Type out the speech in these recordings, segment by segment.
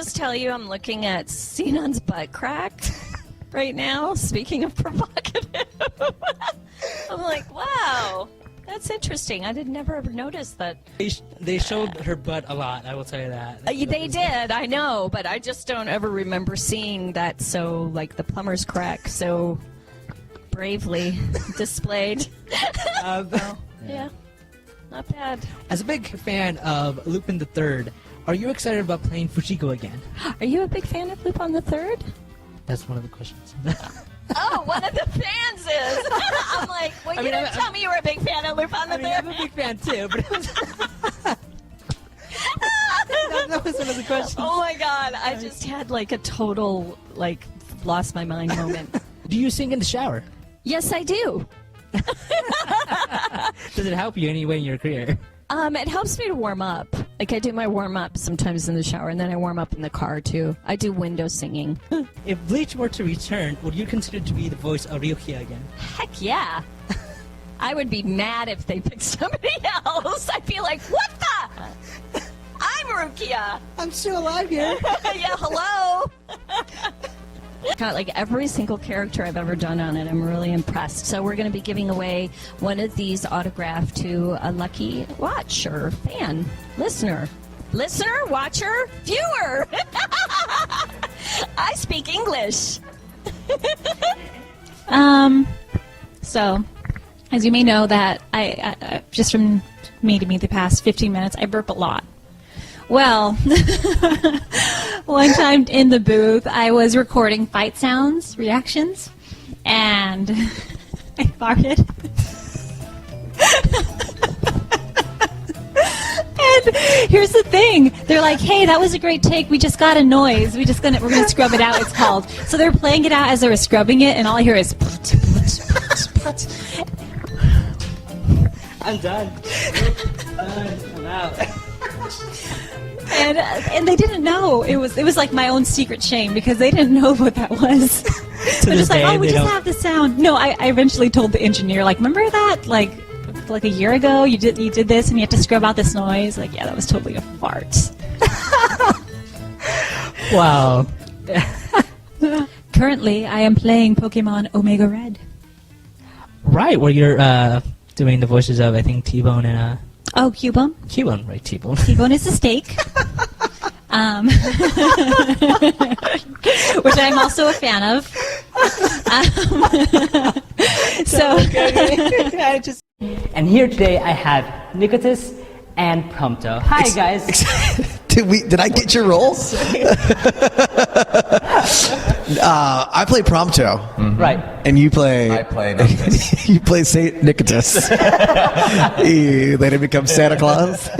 just tell you I'm looking at Sinan's butt crack right now, speaking of provocative. I'm like, wow, that's interesting. I never ever noticed that. They showed her butt a lot, I will tell you that. They did, I know, but I just don't ever remember seeing that so, like, the plumber's crack so bravely displayed. Yeah, not bad. As a big fan of Lupin the Third, are you excited about playing Fujiko again? Are you a big fan of Lupin the Third? That's one of the questions. Oh, one of the fans is. I'm like, well, you didn't tell me you were a big fan of Lupin the Third. I'm a big fan too, but it was... that was one of the questions. Oh my God, I just had like a total, like, lost my mind moment. Do you sing in the shower? Yes, I do. Does it help you any way in your career? It helps me to warm up. Like, I do my warm-up sometimes in the shower, and then I warm up in the car, too. I do window singing. If Bleach were to return, would you consider to be the voice of Ryukia again? Heck yeah. I would be mad if they picked somebody else. I'd be like, what the? I'm Rukia. I'm still alive here. Yeah, hello. Got like every single character I've ever done on it. I'm really impressed. So we're going to be giving away one of these autographed to a lucky watcher, fan, listener, watcher, viewer. I speak English. So, as you may know, that I just from meeting me the past 15 minutes, I burp a lot. Well, one time in the booth, I was recording fight sounds, reactions, and I farted. And here's the thing. They're like, hey, that was a great take. We just got a noise. We're gonna scrub it out, it's called. So they're playing it out as they were scrubbing it, and all I hear is I'm done. I'm out. And they didn't know. It was like my own secret shame because they didn't know what that was. They're just like, oh, we just have the sound. No, I eventually told the engineer, like, remember that? Like a year ago, you did this and you had to scrub out this noise. Like, yeah, that was totally a fart. Wow. Currently, I am playing Pokemon Omega Red. Right, where you're doing the voices of, I think, T-Bone and... Oh, Cubone? Cubone, right, T-Bone. T-Bone is a steak. Which I'm also a fan of. And here today I have Nicotus and Prompto. Hi, guys. Did I get your role? I play Prompto. Mm-hmm. Right. And you play... I play Nicotus. You play Saint Nicotus. He later becomes Santa Claus.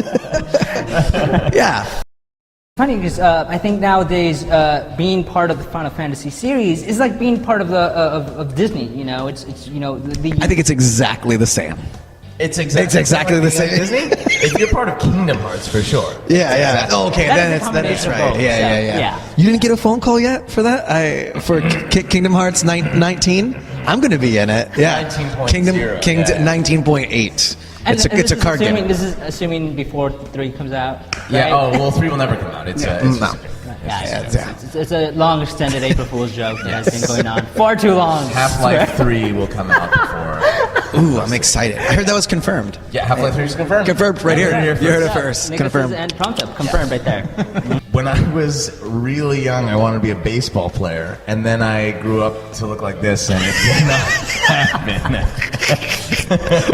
Yeah. Funny because I think nowadays being part of the Final Fantasy series is like being part of the of Disney. You know, it's you know the. I think it's exactly the same. It's exactly the same. Disney? If you're part of Kingdom Hearts, for sure. Yeah, yeah. Oh, okay, That's then it's right. both, Yeah. You didn't get a phone call yet for that? For Kingdom Hearts 19? I'm going to be in it. Yeah. 19.0. Kingdom Yeah. 19.8. It's a card game. This is assuming before 3 comes out. Yeah. Right? Oh well, 3 will never come out. It's no. It's a long extended April Fool's joke that has been going on far too long. Half-Life 3 will come out before. Ooh, I'm excited. I heard that was confirmed. Yeah, Half-Life 3 is confirmed. Confirmed right here. You heard it first. Nicotus Confirmed. and Prompto, confirmed right there. When I was really young, I wanted to be a baseball player, and then I grew up to look like this, and it did not happen.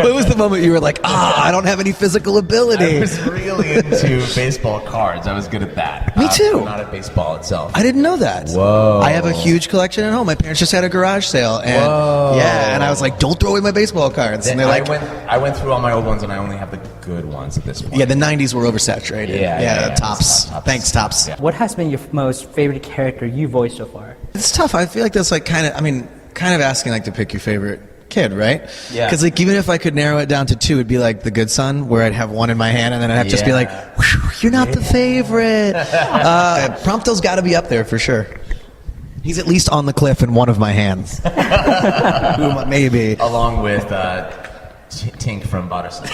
What was the moment you were like, I don't have any physical ability? I was really into baseball cards. I was good at that. Me too. Not at baseball itself. I didn't know that. Whoa. I have a huge collection at home. My parents just had a garage sale, and yeah, and I was like, don't throw away my baseball cards. And they're like, I went through all my old ones, and I only have the good ones at this point. yeah, the 90s were oversaturated. Yeah, Tops. Thanks, Tops. Yeah. What has been your most favorite character you voiced so far? It's tough. I feel like that's like kind of asking like to pick your favorite kid, right? Yeah. Because like even if I could narrow it down to 2, it'd be like the good son, where I'd have one in my hand, and then I'd have to just be like, you're not the favorite. Prompto's got to be up there for sure. He's at least on the cliff in one of my hands. Maybe. Along with Tink from Battlestar.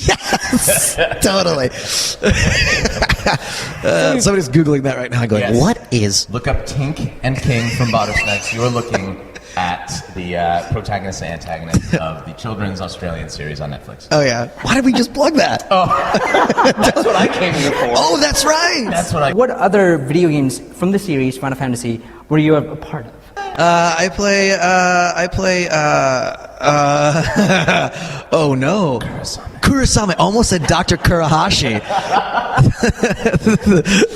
Yes, totally. Somebody's Googling that right now going, Yes. what is... Look up Tink and King from Bottersnacks. You're looking at the protagonist and antagonist of the children's Australian series on Netflix. Oh, yeah. Why did we just plug that? That's what I came here for. Oh, that's right. That's what I... What other video games from the series Final Fantasy were you a part of? I play, oh no. Kurosame. Almost said Dr. Kurahashi.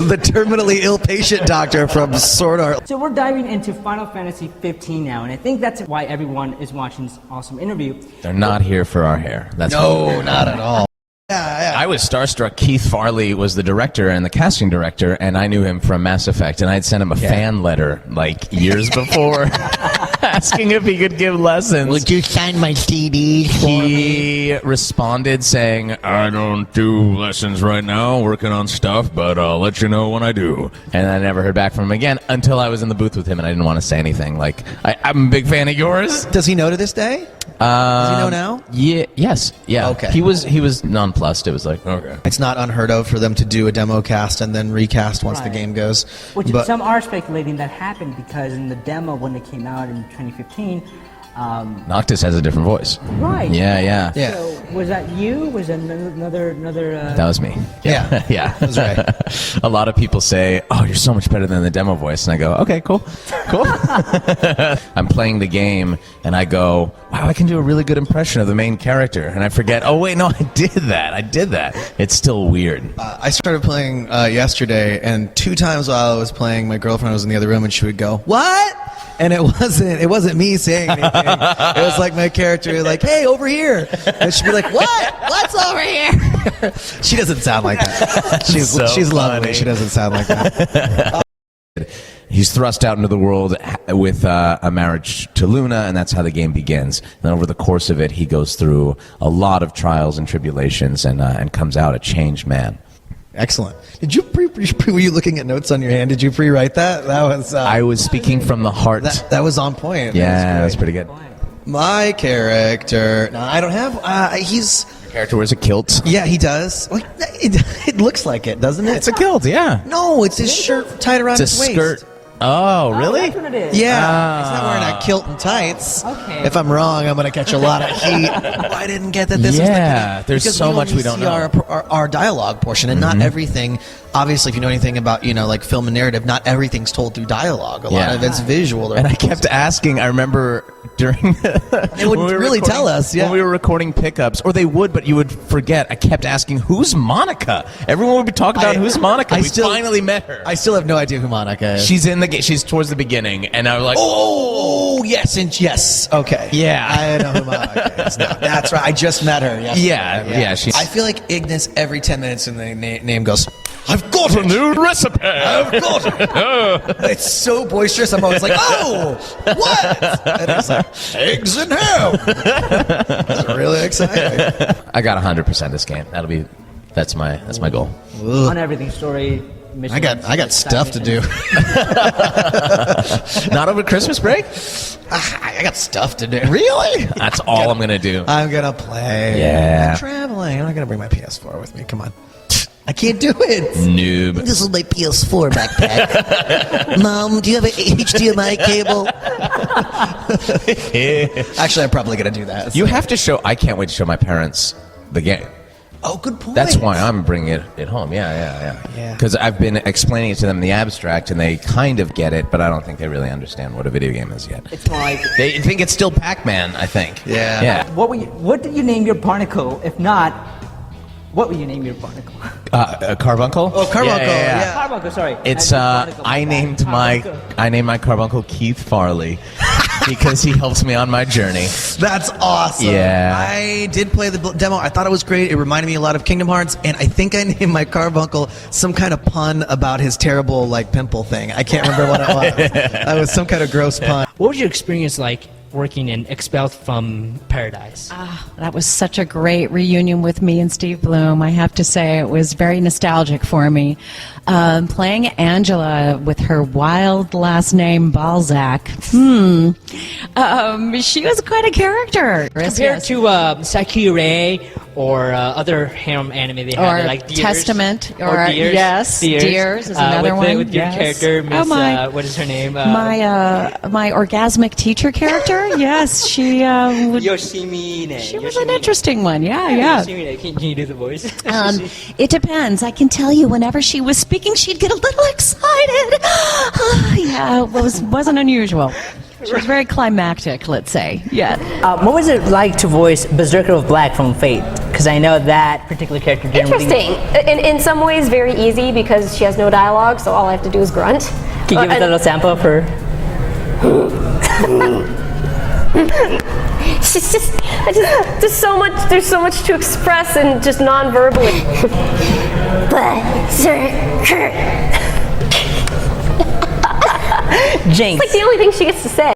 the terminally ill patient doctor from Sword Art. So we're diving into Final Fantasy 15 now, and I think that's why everyone is watching this awesome interview. They're not here for our hair. That's No, not at all. Yeah. I was starstruck. Keith Farley was the director and the casting director, and I knew him from Mass Effect, and I'd sent him a fan letter like years before asking if he could give lessons. Would you sign my CD for me? He responded saying, I don't do lessons right now, working on stuff, but I'll let you know when I do. And I never heard back from him again until I was in the booth with him, and I didn't want to say anything. Like, I'm a big fan of yours. Does he know to this day? Does he know now? Yeah. Yes. Yeah. Okay. He was nonplussed. It was like, okay. It's not unheard of for them to do a demo cast and then recast once the Right. game goes. Which But some are speculating that happened because in the demo when it came out in 2015, Noctis has a different voice. right? Yeah. Yeah. So was that you? Was that another? That was me. Yeah. Yeah. That's right. A lot of people say, oh, you're so much better than the demo voice. And I go, okay, cool. I'm playing the game and I go, wow, I can do a really good impression of the main character. And I forget, oh, wait, no, I did that. It's still weird. I started playing yesterday, and 2 times while I was playing, my girlfriend was in the other room, and she would go, "What?" And it wasn't me saying anything. It was like my character, like, "Hey, over here," and she'd be like, "What? What's over here?" She doesn't sound like that. She's So lovely. funny. She doesn't sound like that. He's thrust out into the world with a marriage to Luna, and that's how the game begins. And over the course of it, he goes through a lot of trials and tribulations and comes out a changed man. Excellent. Did you were you looking at notes on your hand? Did you pre-write that? That was I was speaking from the heart. that was on point. Yeah, that's great. pretty good. My character. No, I don't have. He's. Your character wears a kilt. Yeah, he does. Well, it looks like it, doesn't it? It's a kilt, yeah. No, it's his shirt tied around It's a his waist. skirt. Oh, really? That's what it is. Yeah, he's not wearing a kilt and tights. Okay. If I'm wrong, I'm going to catch a lot of heat. I didn't get that this was Yeah, there's because so much we only don't see know. Our dialogue portion, and not everything. Obviously, if you know anything about like film and narrative, not everything's told through dialogue. A lot Yeah. of it's visual. And I kept asking, I remember during They wouldn't really tell us, yeah. when we were recording pickups, or they would, but you would forget. I kept asking, who's Monica? Everyone would be talking about who's Monica. We finally met her. I still have no idea who Monica is. She's in the game. She's towards the beginning, and I was like, Oh, yes, and yes. Okay. Yeah. I know who Monica is now. That's right. I just met her. Yesterday. yeah. She's I feel like Ignis every 10 minutes in the name goes, I've got a it. new recipe. I've got it. It's so boisterous. I'm always like, oh, what? And it's like, eggs in hell. It's really exciting. I got 100% this game. That's my goal. On everything story. I got stuff to do. Not over Christmas break? I got stuff to do. Really? That's all I'm gonna do. I'm gonna play. Yeah. I'm traveling. I'm not gonna bring my PS4 with me. Come on. I can't do it. Noob. This is my PS4 backpack. Mom, do you have an HDMI cable? Actually, I'm probably gonna do that. You have to show. I can't wait to show my parents the game. Oh, good point. That's why I'm bringing it home. Yeah. Yeah. Because I've been explaining it to them in the abstract, and they kind of get it, but I don't think they really understand what a video game is yet. It's like, They think it's still Pac-Man. I think. Yeah. Yeah. what did you name your barnacle? If not, what would you name your barnacle? Carbuncle. Oh, Carbuncle, yeah. Carbuncle, sorry. It's Barnacle, I my named bad. my Carbuncle. Carbuncle Keith Farley because he helps me on my journey. That's awesome. Yeah. I did play the demo. I thought it was great. It reminded me a lot of Kingdom Hearts, and I think I named my Carbuncle some kind of pun about his terrible pimple thing. I can't remember what it was. It was some kind of gross pun. What was your experience like working in Expelled from Paradise? That was such a great reunion with me and Steve Bloom. I have to say it was very nostalgic for me. Playing Angela with her wild last name Balzac. She was quite a character. Compared to Sakure or other harem anime they have, Or like Deers, Testament, or Deers. yes, Deers is another with one. With your yes. character, Miss, my what is her name? my orgasmic teacher character. Yes, she Yoshimine. she was an interesting one. Yeah. Yoshimine. Can you do the voice? It depends. I can tell you, whenever she was speaking, she'd get a little excited. Yeah, it wasn't unusual. She was very climactic, let's say. Yeah. What was it like to voice Berserker of Black from Fate? Because I know that particular character generally... Interesting. In some ways, very easy because she has no dialogue, so all I have to do is grunt. Can you give us a little sample of her? She's just, there's so much to express and just non-verbally. Jinx. It's like the only thing she gets to say.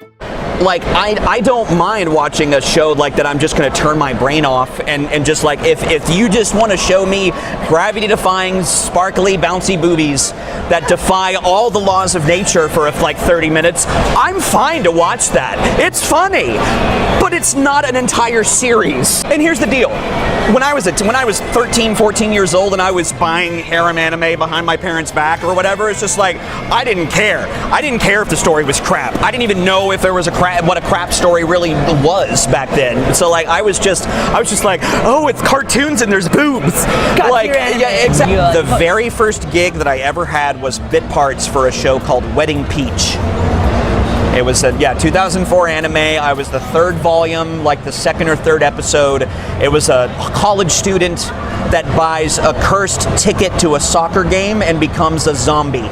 Like, I don't mind watching a show like that. I'm just going to turn my brain off and just like, if you just want to show me gravity-defying, sparkly, bouncy boobies that defy all the laws of nature for like 30 minutes, I'm fine to watch that. It's funny, but it's not an entire series. And here's the deal. When I was 13, 14 years old and I was buying harem anime behind my parents' back or whatever, it's just like, I didn't care. I didn't care if the story was crap. I didn't even know if there was what a crap story really was back then. So like I was just like, oh, it's cartoons and there's boobs. Like, yeah, exactly. The very first gig that I ever had was bit parts for a show called Wedding Peach. It was a 2004 anime. I was the third volume, like the second or third episode. It was a college student that buys a cursed ticket to a soccer game and becomes a zombie.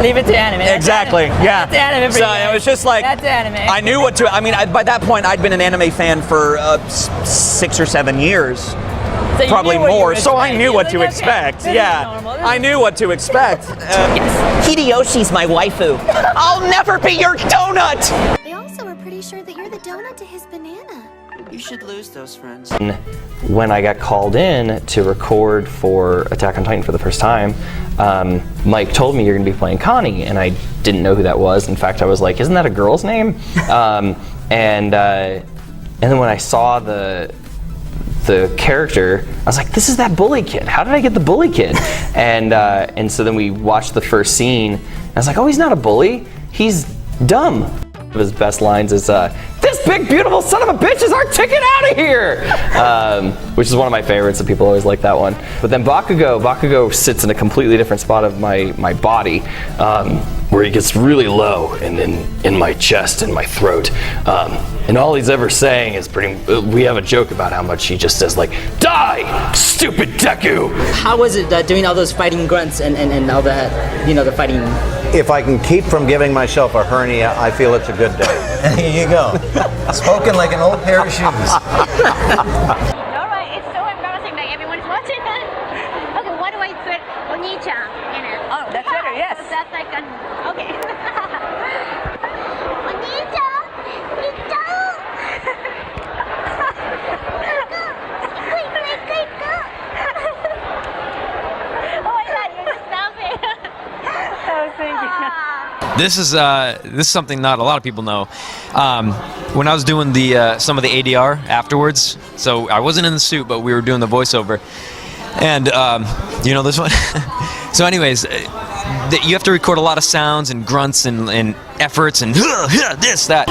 Leave it to anime. That's exactly. Anime. Yeah. That's anime for so you. it was just like that's anime. I knew what to. I mean, by that point, I'd been an anime fan for 6 or 7 years. So probably more, so I knew what to expect. Yeah, I knew what to expect. Hideyoshi's my waifu. I'll never be your donut! They also were pretty sure that you're the donut to his banana. You should lose those friends. When I got called in to record for Attack on Titan for the first time, Mike told me you're going to be playing Connie, and I didn't know who that was. In fact, I was like, isn't that a girl's name? And then when I saw the character, I was like, this is that bully kid. How did I get the bully kid? And so then we watched the first scene, and I was like, oh, he's not a bully. He's dumb. One of his best lines is, this big, beautiful son of a bitch is our ticket out of here! Which is one of my favorites, and people always like that one. But then Bakugo sits in a completely different spot of my body, where he gets really low and in my chest and my throat. And all he's ever saying is we have a joke about how much he just says, like, die, stupid Deku! How was it doing all those fighting grunts and all that, the fighting? If I can keep from giving myself a hernia, I feel it's a good day. There you go. Spoken like an old pair of shoes. Alright, it's so embarrassing that everyone's watching that. Okay, what do I put Oni-chan in it? Oh, that's better, yes. So that's like an, okay. Oni-chan, Ito! Oh my god, you're just laughing. Oh, thank you. This is something not a lot of people know. When I was doing some of the ADR afterwards, so I wasn't in the suit, but we were doing the voiceover, and you know this one. So, anyways, you have to record a lot of sounds and grunts and efforts and this that.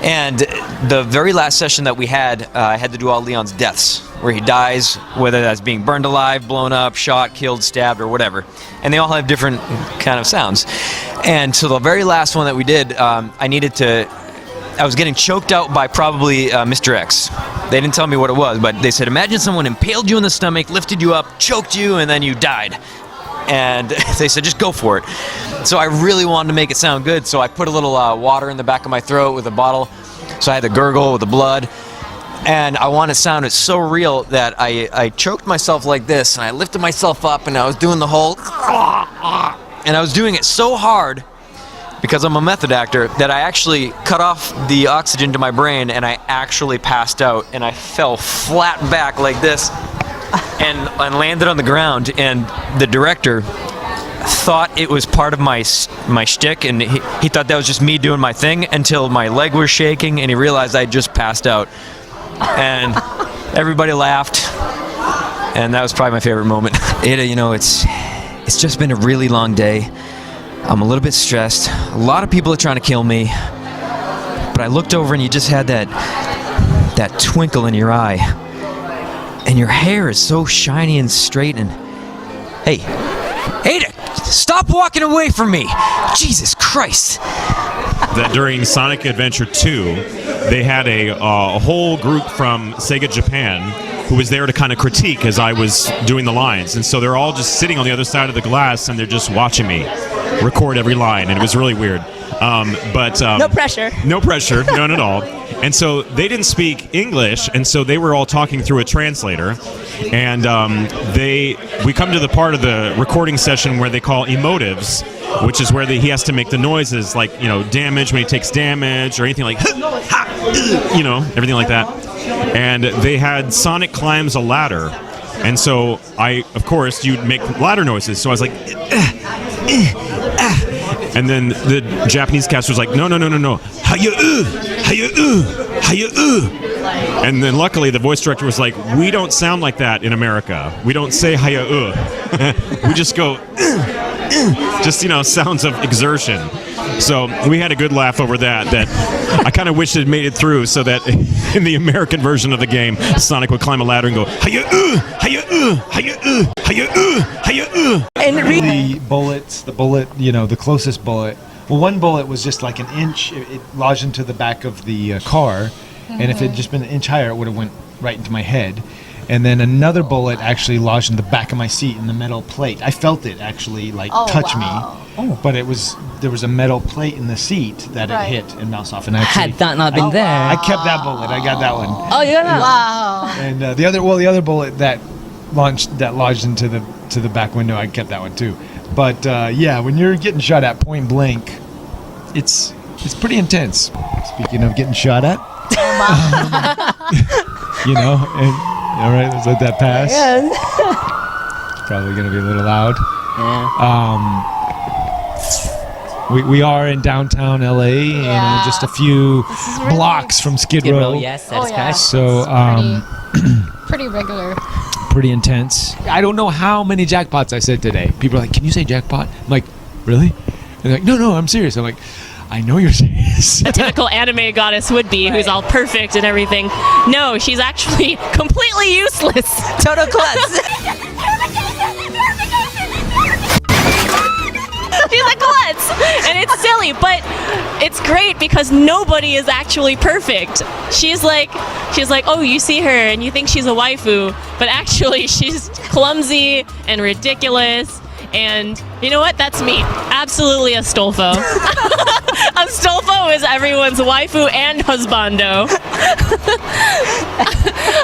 And the very last session that we had, I had to do all Leon's deaths, where he dies, whether that's being burned alive, blown up, shot, killed, stabbed, or whatever. And they all have different kind of sounds. And so the very last one that we did, I was getting choked out by probably Mr. X. They didn't tell me what it was, but they said, imagine someone impaled you in the stomach, lifted you up, choked you, and then you died. And they said, just go for it. So I really wanted to make it sound good, so I put a little water in the back of my throat with a bottle, so I had to gurgle with the blood. and I want to sound it so real that I choked myself like this, and I lifted myself up, and I was doing the whole, and I was doing it so hard because I'm a method actor that I actually cut off the oxygen to my brain, and I actually passed out, and I fell flat back like this, and landed on the ground, and the director thought it was part of my shtick, and he thought that was just me doing my thing until my leg was shaking, and he realized I just passed out, and everybody laughed, and that was probably my favorite moment. Ada, you know, it's just been a really long day. I'm a little bit stressed. A lot of people are trying to kill me, but I looked over and you just had that twinkle in your eye, and your hair is so shiny and straight, and hey, Ada, stop walking away from me! Jesus Christ! That during Sonic Adventure 2, they had a whole group from Sega Japan who was there to kind of critique as I was doing the lines. And so they're all just sitting on the other side of the glass and they're just watching me record every line. And it was really weird. No pressure. No pressure, none at all. And so they didn't speak English, and so they were all talking through a translator. And we come to the part of the recording session where they call emotives, which is where he has to make the noises like, you know, damage when he takes damage or anything like, you know, everything like that. And they had Sonic climbs a ladder. And so of course, you'd make ladder noises. So I was like, and then the Japanese cast was like, no. Hi-ya-oo, hi-ya-oo, hi-ya-oo. And then luckily the voice director was like, we don't sound like that in America. We don't say hi-ya-oo. We just go, just, you know, sounds of exertion. So we had a good laugh over that I kind of wish it made it through so that in the American version of the game, Sonic would climb a ladder and go, hi-ya-oo, hi-ya-oo, hi-ya-oo, hi-ya-oo, hi-ya-oo. And the bullet, you know, the closest bullet. Well, one bullet was just like an inch. It lodged into the back of the car, and if it had just been an inch higher, it would have went right into my head. And then another bullet actually lodged in the back of my seat in the metal plate. I felt it actually touch me, but there was a metal plate in the seat that it hit and bounced off. And actually, had that not been there, I kept that bullet. I got that one. Oh, you got that? Wow. And the other bullet that lodged into the back window, I kept that one too. But yeah, when you're getting shot at point blank, it's pretty intense. Speaking of getting shot at, you know, and all right, let's let that pass. It's probably going to be a little loud. Yeah. We are in downtown LA, you know, just a few blocks from Skid Row. Yes, that's correct. So Pretty regular. pretty intense. I don't know how many jackpots I said today. People are like, "Can you say jackpot?" I'm like, "Really?" And they're like, "No, I'm serious." I'm like, I know you're serious. A typical anime goddess would be, who's all perfect and everything. No, she's actually completely useless. Total klutz. She's a klutz, and it's silly, but it's great because nobody is actually perfect. She's like, oh, you see her and you think she's a waifu, but actually she's clumsy and ridiculous. And you know what? That's me. Absolutely a Stolfo. A Stolfo is everyone's waifu and husbando.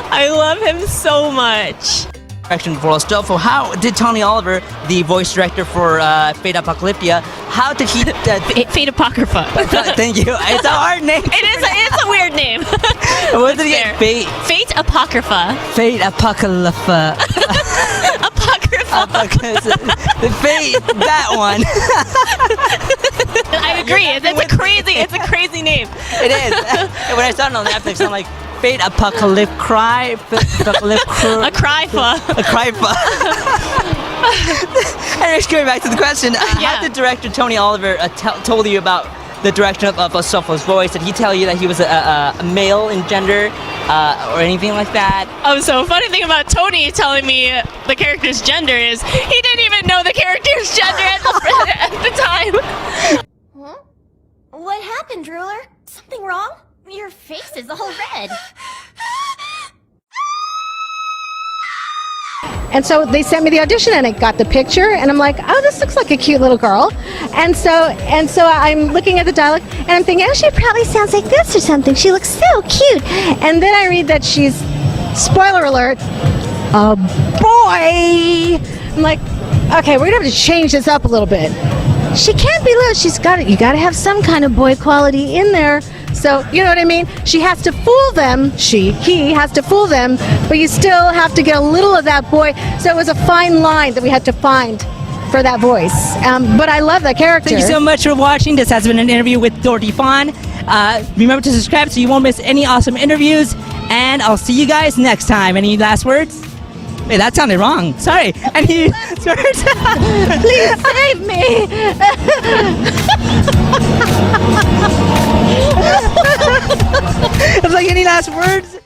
I love him so much. Direction for Stolfo. How did Tony Oliver, the voice director for Fate Apocalyptia, how did he... Fate Apocrypha. Thank you. It's a hard name. It's a weird name. What did he get? Fate Apocrypha. Fate Apocalypha. Fate, that one. I agree. It's a crazy name. It is. And when I saw it on Netflix, I'm like, Fate Apocalypse Cry. A cryfa. A cryfa. And just going back to the question, how did director Tony Oliver told you about the direction of Stolfo's voice? Did he tell you that he was a male in gender or anything like that? Oh, so funny thing about Tony telling me the character's gender is he didn't even know the character's gender at the time. Huh? What happened, Drooler? Something wrong? Your face is all red. And so they sent me the audition, and I got the picture, and I'm like, oh, this looks like a cute little girl. And so I'm looking at the dialogue, and I'm thinking, oh, she probably sounds like this or something. She looks so cute. And then I read that she's, spoiler alert, a boy. I'm like, okay, we're gonna have to change this up a little bit. She can't be little. She's got it. You got to have some kind of boy quality in there. So you know what I mean? She has to fool them. He has to fool them, but you still have to get a little of that boy. So it was a fine line that we had to find for that voice. But I love that character. Thank you so much for watching. This has been an interview with Dorothy Fahn. Remember to subscribe so you won't miss any awesome interviews. And I'll see you guys next time. Any last words? Wait, that sounded wrong. Sorry. Any last words? Please save me. It's like, any last words?